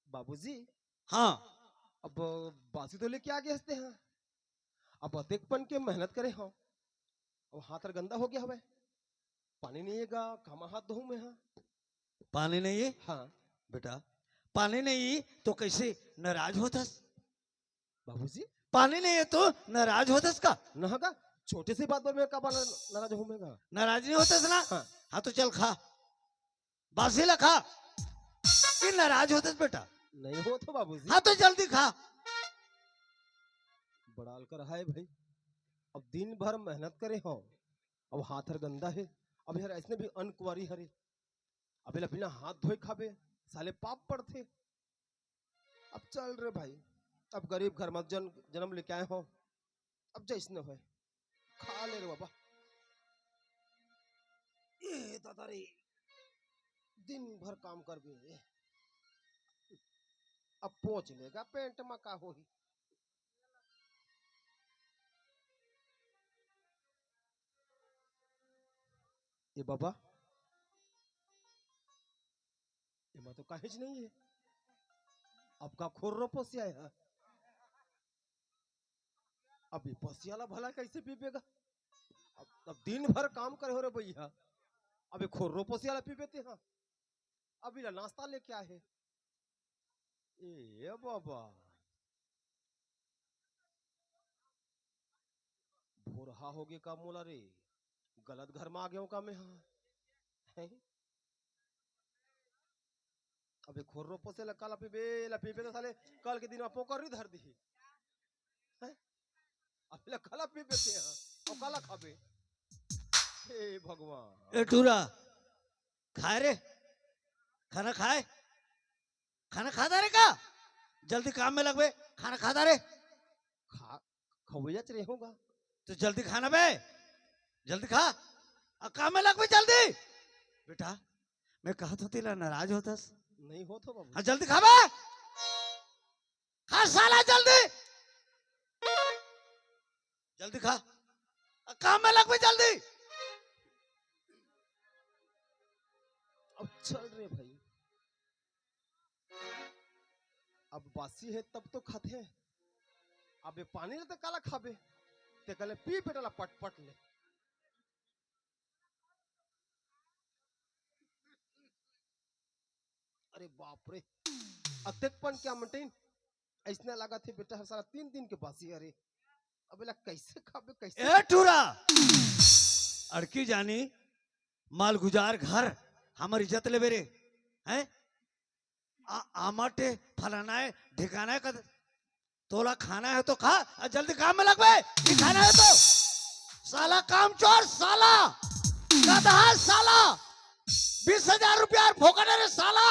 बाबूजी हाँ अब बासी तो लेके आगे हंसते हैं, अब अधिकपन के मेहनत करे हाँ, अब हाथ गंदा हो गया हवे, पानी नहीं है कमा हाथ धोऊं मैं हाँ। पानी नहीं है हाँ बेटा, पानी नहीं तो कैसे नाराज होतस? बाबूजी पानी नहीं है तो नाराज होतस का? न होगा, छोटे सी बात पर मैं कब नाराज होऊंगा? नाराज नहीं होतस ना? हाँ। हाँ तो चल खा, बासी ला खा कि नाराज होतस बेटा? नहीं हो तो बाबूजी। हाँ तो जल्दी खा। बड़ाल कर रहा है भाई, अब दिन भर मेहनत करे हो, अब हाथ हर गंदा है, अब यार ऐसने भी अन्न कुंवारी हरे, अब इला बिना हाथ धोए खाबे साले पाप पड़ते। अब चल रे भाई, अब गरीब घर मत जन्म लेके आए हो, अब जैसने हो खा ले रे बाबा। ये दादा रे दिन भर काम कर भी, अब पहुंच लेगा पेंट में का हो ही। ये बाबा ये तो काहे नहीं है, अब का खोर रो पोसिया है, अब ये पोसियाला भला कैसे पीपेगा? अब दिन भर काम करे हो रे भैया, अब ये खोर रो पोसियाला पीपेते हैं, अब इला नाश्ता लेके आए है। ए बाबा भोरहा हो गए का मोला रे, गलत घर में आ गया का मैं हाँ। अबे खोर्रो पोसे ला काला पीबे तो साले कल के दिन में पोकर धर दी हैं, अब ला काला पीबे थे हाँ और काला खाबे। हे भगवान। ए टूरा खाए रे, खाना खाए, खाना खाता रे का? जल्दी काम में लगवे, खाना खाता रे। खवैया च रे होगा तो जल्दी खाना बे, जल्दी खा और काम में लग भी जल्दी। बेटा मैं कहा तो तेरा नाराज होतस? नहीं हो तो बाबू। हाँ जल्दी खा बे, खा साला जल्दी, जल्दी खा और काम में लग भी जल्दी। अब चल रे भाई, अब बासी है तब तो खाते हैं, अब ये पानी ले तो काला खाबे, ते कले पी पेटला पट पट ले। अरे बाप रे, अत्यकपन क्या मटेन, ऐसने लगा थे बेटा हर सारा 3 दिन के बासी। अरे अब इला कैसे खाबे कैसे? ए टूरा अड़की जानी माल गुजार घर हमार इज्जत ले बेरे हैं, आमाटे फलाना है ठिकाना है कद तोला खाना है तो खा और जल्दी काम में लग बे, ये खाना है तो साला काम चोर साला गधा साला 20,000 रुपया फोकट रे साला।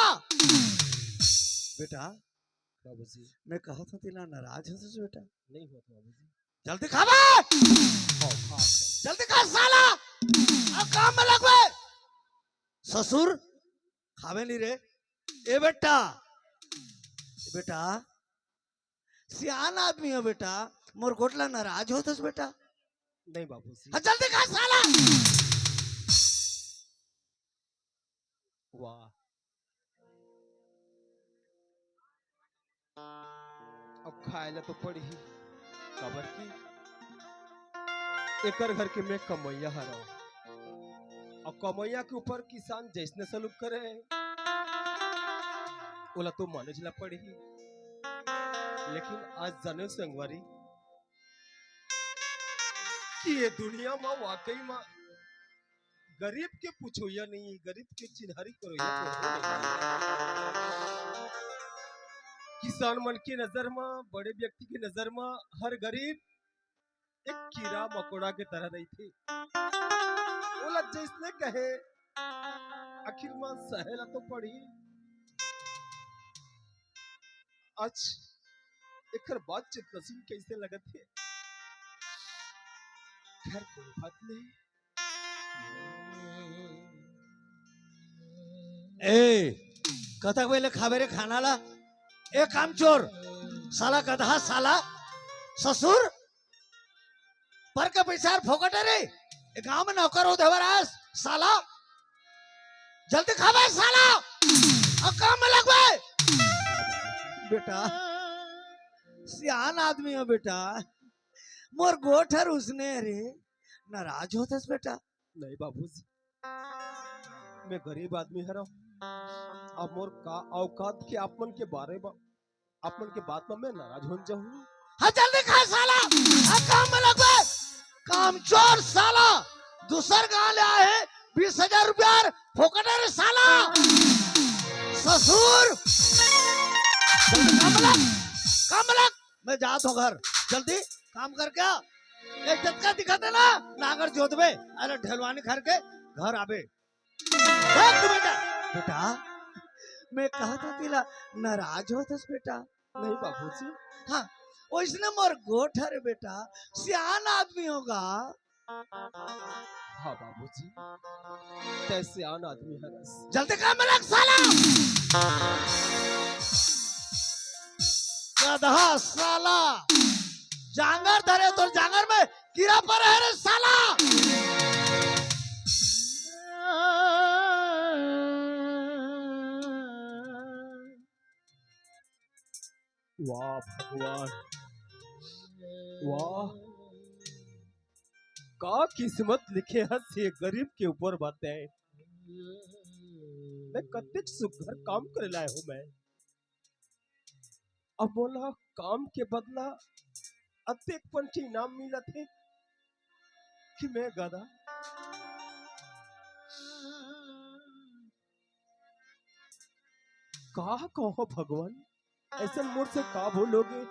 बेटा बाबूजी मैं कहा था तेरा नाराज है तुझे बेटा? नहीं हुआ था बाबूजी। जल्दी खा बे, जल्दी खा साला अब काम में लग बे। ससुर खावे नहीं रे, ए बेटा, बेटा सियान आदमी हो बेटा, मोर गोटला नाराज होतस बेटा। नहीं बाबूजी। हाँ जल्दी खा साला। वाह, अब खाएला तो पड़ी ही खबर की एकर घर के मैं कमैया हरा और कमैया के ऊपर किसान जैसने सलूक करे ओला तो माने ला पड़ी ही। लेकिन आज जाने संगवारी कि ये दुनिया में वाकई में गरीब के पूछोया नहीं, गरीब के चिन्हारी करो या किसान मन की नजर में, बड़े व्यक्ति की नजर में हर गरीब एक कीड़ा मकोड़ा के तरह नहीं थी। ओला जिसने कहे आखिर में सहेला तो पड़ी। आज एकर बातचीत नसीब कैसे लगत है? खैर कोई बात नहीं। ए कथक पहले खावे रे खाना ला। ए काम चोर साला गधा साला ससुर पर का पैसा फोकट है रे। ए गांव में नौकर हो देवरास साला जल्दी खावे साला और काम में लगवे। बेटा सियान आदमी हो बेटा, मोर गोठर उसने रे नाराज होतस बेटा। नहीं बाबूजी, मैं गरीब आदमी हरा अब मोर का औकात के आपमन के बारे में आपमन के बात में मैं नाराज हो जाऊं। हाँ जल्दी खा साला हाँ काम में लगवे। काम चोर साला दूसर गांव ले आए 20,000 रुपया फोकट है रे साला ससुर। जल्दी काम में लग। मैं जात हूँ घर, जल्दी काम कर क्या एक झटका दिखा देना नागर जोत में। अरे ढलवानी घर के घर आबे देख तू बेटा। बेटा मैं कहा था तिला नाराज होतस बेटा। नहीं बाबूजी। हाँ उसने मोर गोठर बेटा सियान आदमी होगा। हाँ बाबूजी, कैसे आन आदमी हरस। जल्दी काम में लग साला गधा साला जांगर धरे तो जांगर में कीड़ा पर है रे साला। वाह भगवान, वाह का किस्मत लिखे हस ये गरीब के ऊपर बातें। मैं कत्ते सुघर काम करे लाए हूँ मैं, अब बोला काम के बदला अत्येक पंछी इनाम मिला थे कि मैं गधा। कहो भगवान, ऐसे मोर से का बोलोगे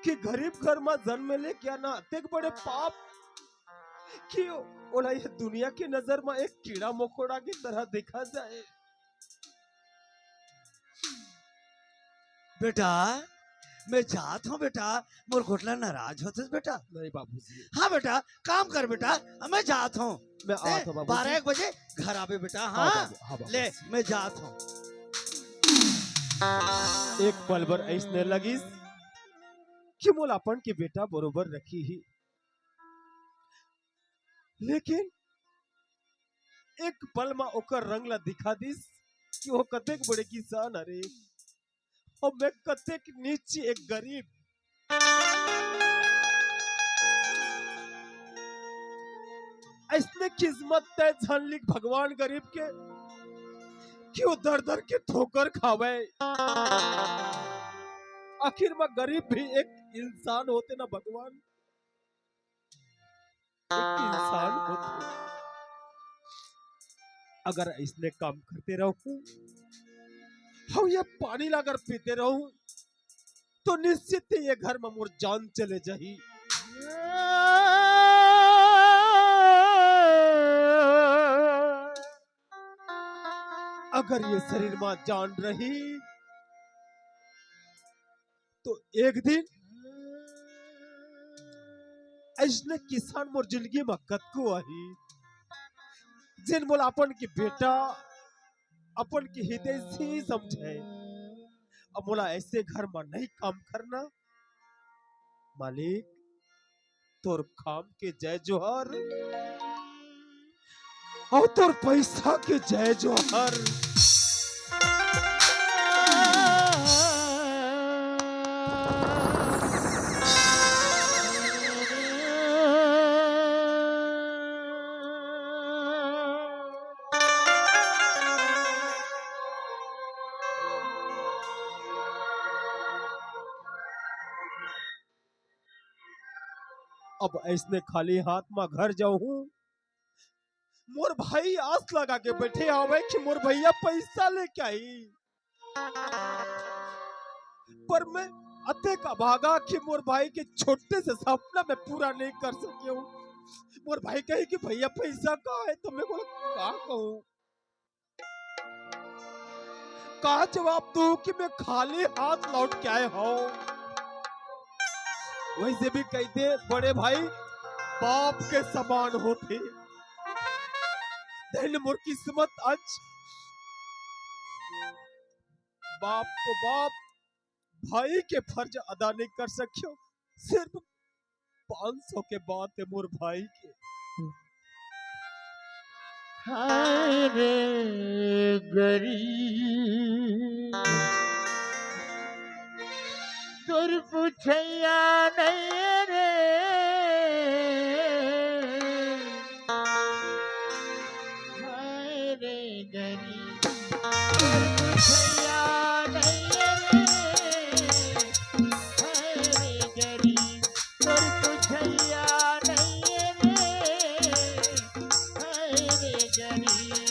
कि गरीब घर में जन्म ले क्या ना अत्येक बड़े पाप कि ओला ये दुनिया की नजर में एक कीड़ा मकोड़ा की तरह देखा जाए। बेटा मैं जात हूँ बेटा, मोर घोटला नाराज होते बेटा। नहीं बाबूजी। हाँ बेटा काम कर बेटा, मैं जात हूँ। मैं आता हूँ बाबूजी। 12-1 बजे घर आवे बेटा। हाँ, हाँ बाबू। ले मैं जात हूँ। एक पल भर ऐसने लगी कि मोलापन की बेटा बरोबर रखी ही, लेकिन एक पल में ओकर रंग ला दिखा दिस कि वो कतेक बड़े किसान अरे और मैं कतेक नीचे एक गरीब। ऐसने किस्मत तय झनलिक भगवान गरीब के कि वो दर दर के ठोकर खावे। आखिर में गरीब भी एक इंसान होते ना भगवान, एक इंसान होते। अगर इसने काम करते रहूं हम ये पानी लाकर पीते रहूं तो निश्चित ही ये घर में मोर जान चले जाही। अगर ये शरीर में जान रही तो एक दिन ऐसने किसान मोर जिंदगी में कतको आही जिन बोलापन की बेटा अपन की हितैषी समझे। अब मोला ऐसे घर में नहीं काम करना। मालिक तोर काम के जय जोहर और तोर पैसा के जय जोहर। अब ऐसने खाली हाथ में घर जाऊं। मोर भाई आस लगा के बैठे आवे कि मोर भैया पैसा लेके आई, पर मैं अते का भागा कि मोर भाई के छोटे से सपना मैं पूरा नहीं कर सके हूँ। मोर भाई कहे कि भैया पैसा कहाँ है, तो मैं बोला कहाँ कहूँ, कहा जवाब दूं कि मैं खाली हाथ लौट के आए हूँ। वैसे भी कहते बड़े भाई बाप के समान होते। धन मोर किस्मत आज बाप को बाप भाई के फर्ज अदा नहीं कर सकियो। सिर्फ 500 के बात है मोर भाई के। हाय रे गरीब तुर पूछैया नहीं रे। हाय रे गरीब तुर पूछैया नहीं रे। हाय रे गरीब तुर पूछैया नहीं रे। हाय रे गरीब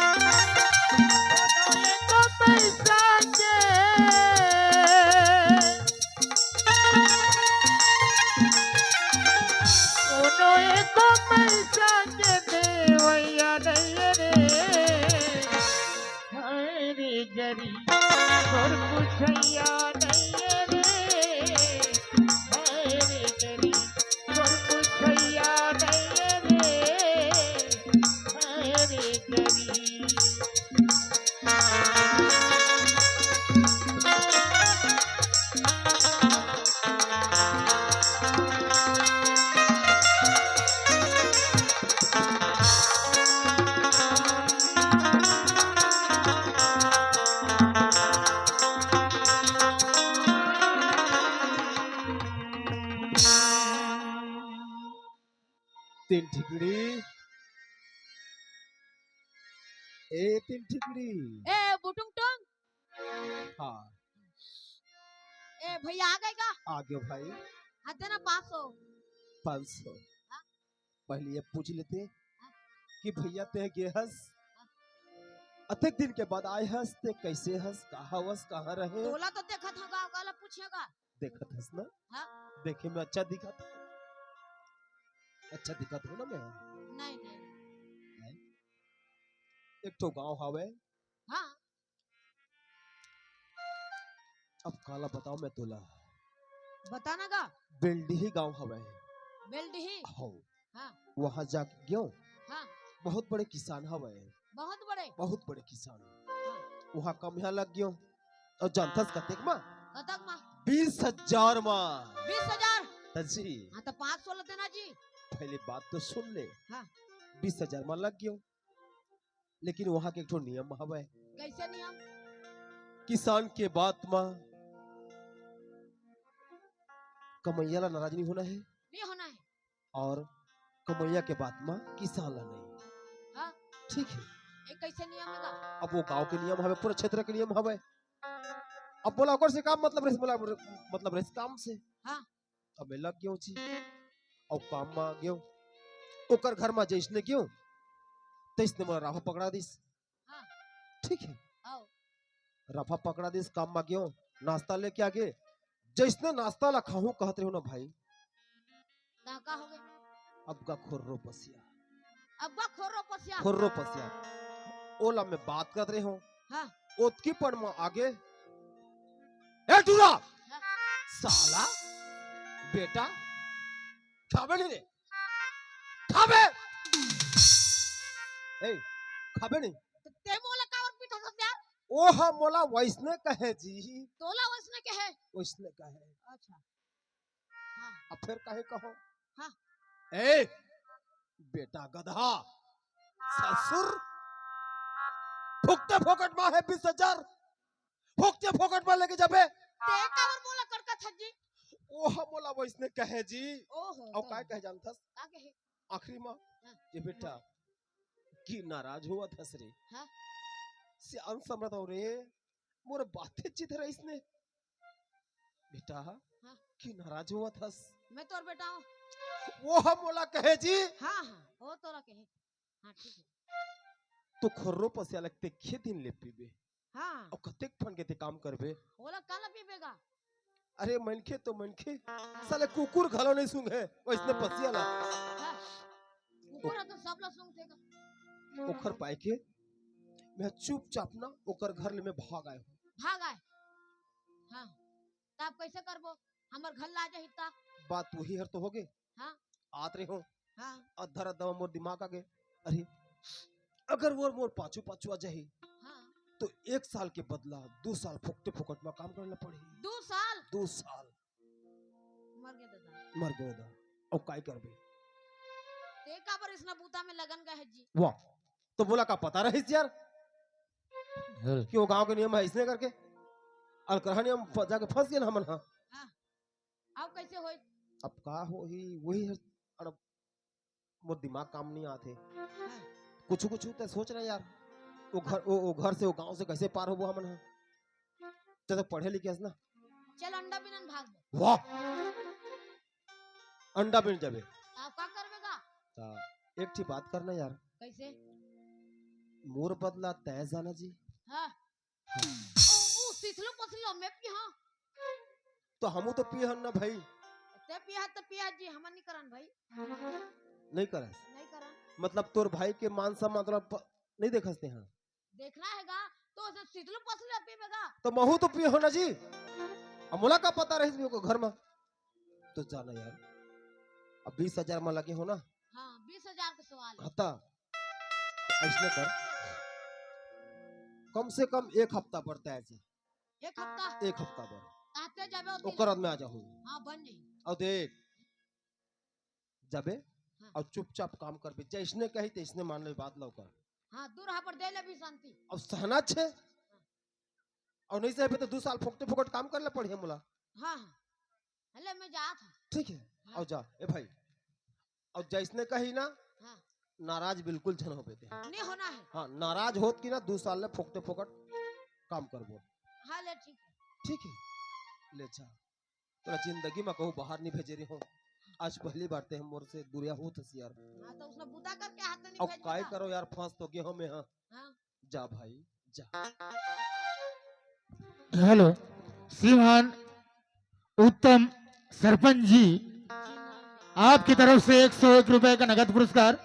तो पैसा के को पैसा के देवैया नहीं रे। हाय रे गरीब और पूछैया नहीं रे। हाय रे गरीब और पूछैया नहीं रे। हाय रे गरीब तीन ठिकड़ी ए तीन ठिकड़ी। ए बुटुंग टुंग, हाँ ए भैया आ गए का? आ गयो भाई। आते ना 500। 500 हाँ? पहले ये पूछ लेते कि भैया ते गे हस, अतेक दिन के बाद आए हस, ते कैसे हस, कहाँ हस, कहाँ रहे? तोला तो देखा था गाँव वाला पूछेगा। देखत हस ना? हाँ? देखे में अच्छा दिखा था, अच्छा दिखा था ना मैं। नहीं नहीं। एक तो गांव हवे। हाँ अब काला बताओ मैं तोला। बताना का? बेलडीही गांव हवे। बेलडीही? हो हाँ वहाँ जाके गयो। हाँ बहुत बड़े किसान हवे, बहुत बड़े किसान। हाँ। वहाँ कम यहाँ लग गयो और जानथस कतेक मा? कतक मा? 20,000 मा। 20,000? तजी हाँ तो 500 लेते ना जी। पहले बात तो सुन ले। हाँ 20,000 मा लग गयो, लेकिन वहाँ के एक ठो नियम हवे। कैसे नियम? किसान के बात मा कमैया ला नाराज नहीं होना है, नहीं होना है। और कमैया के बात में किसान ला नहीं। हाँ ठीक है। एक कैसे नियम है का? अब वो गांव के नियम हवे, पूरे क्षेत्र के नियम हवे। अब बोला ओकर से काम मतलब रहे, बोला मतलब रहे काम से। हाँ अब मैं लग गयो छी और काम में गयो। ओकर घर में जैसने गयो तैसने मोला राफा पकड़ा दिस। हाँ ठीक है। आओ राफा पकड़ा दिस, काम में गयो, नाश्ता लेके आगे। जैसने नाश्ता ला खाऊं कहते हो ना भाई, ना का हो गए? अब का खुर्रो पसिया, अब्बा खोरो पसिया। खुर्रो पसिया। ओला में बात कर रहे हो। हाँ ओतकी पड़ में आगे ए टूरा हाँ। साला बेटा खाबे नहीं रे, खाबे ए खाबे नहीं। ते मोला कावर पीठा सब यार। ओह मोला वैसने कहे जी, तोला उसने कहे। वैसने कहे। अच्छा हाँ अब फिर कहे कहो। हाँ ए बेटा गधा, ससुर फुकते फोकट में है 20,000, फुकते फोकट में लेके जाबे। ते कावर बोला करका था जी। ओह मोला वैसने कहे जी। ओहो और काय कहे जानथस का कहे। आखिरी में ये बेटा की नाराज हुआ था रे। हाँ सियान समझ हो रे, मोर बातें चित रही इसने बेटा की नाराज हुआ था। मैं तोर बेटा हूँ। वो हम बोला कहे जी। हाँ हाँ वो तोरा कहे। हाँ ठीक है। तो खर्रो पसिया लगते दिन ले पीबे हाँ और कतेक फन के ते काम करबे। बोला काला पीबेगा। अरे मनखे तो मनखे साले कुकुर घलो नहीं सूंघे वैसने पसिया ला। हाँ ऊपर तो सब लोग सुनते ओखर पाए के मैं चुपचाप ना ओकर घर ले में भाग आए। भाग आए। हाँ तब कैसे करबो, हमर घर ला जाही ता। बात वही हर तो हो गए। हाँ आत रहे हो हाँ अधर अधर मोर दिमाग आ गए। अरे अगर वो मोर पाछू पाछू आ जाही हाँ तो 1 साल के बदला 2 साल फुकटे फुकट में काम करना पड़े। 2 साल 2 साल मर गए दादा। मर गए दा और काय करबे। ते का पर इसना बूता में लगन गए जी। वाह तो बोला का पता रही यार कि वो गांव के नियम है इसने करके अलकरहा नियम जाके फंस गए ना हमन। हाँ हाँ अब कैसे होई। अब का हो ही वही है। और अब मोर दिमाग काम नहीं आते हाँ, कुछ कुछ तो सोच रहे यार वो घर से वो गांव से कैसे पार हो हमन। हाँ तो पढ़े लिखे हस ना। चल अंडा बिनन भाग दे। वाह अंडा बिन जाबे आप का करबेगा। ता एक ठीक बात करना यार। कैसे। मोर बदला तय जाना जी। हाँ ओ सिथलो पसलो मैं पिया। तो हमू तो पिहन ना भाई। ते पिया तो पिया जी हमन नहीं करन भाई। नहीं करस नहीं करन। मतलब तोर भाई के मान सम्मान तोरा नहीं देखसते हैं। देखना हैगा तो उसे सिथलो पसलो पीबेगा। तो महू तो पियो ना जी। अब मोला का पता रही को घर में तो जाना यार। अब 20,000 में लगे हो ना। हाँ 20,000 का सवाल है। हता ऐसने कर कम से कम 1 हफ्ता बढ़ता है जी। 1 हफ्ता 1 हफ्ता बढ़ आते जाबे उतनी ओकर बाद में आ जाहू। हाँ बन जाई। और देख जाबे हाँ। और चुपचाप काम करबे जैसने कही तैसने मान ले बात लौकर। हाँ दूर हा पर दे ले भी शांति। अब सहना छे और नहीं सहे तो 2 साल फुकटे फुकट काम कर ले पड़े मोला। हाँ हाँ हले मैं जात हूँ। ठीक है हाँ। और जा ए भाई और जैसने कही ना हाँ नाराज बिल्कुल झन हो बेते। नहीं होना है। हाँ नाराज होत की ना 2 साल ले फुकटे फुकट काम करबो। हाँ ले ठीक है। ठीक है ले जा तोरा जिंदगी में कहूँ बाहर नहीं भेजे रही हूँ। आज पहली बार ते हम मोर से दूरिया होत हस यार। हाँ तो उसने बुता करके हाथ में नहीं अब भेज काय देगा। करो यार फंस तो गए हमें। हाँ हाँ जा भाई जा। हेलो श्रीमान उत्तम सरपंच जी, जी नाम है। आपकी तरफ से 101 रुपए का नगद पुरस्कार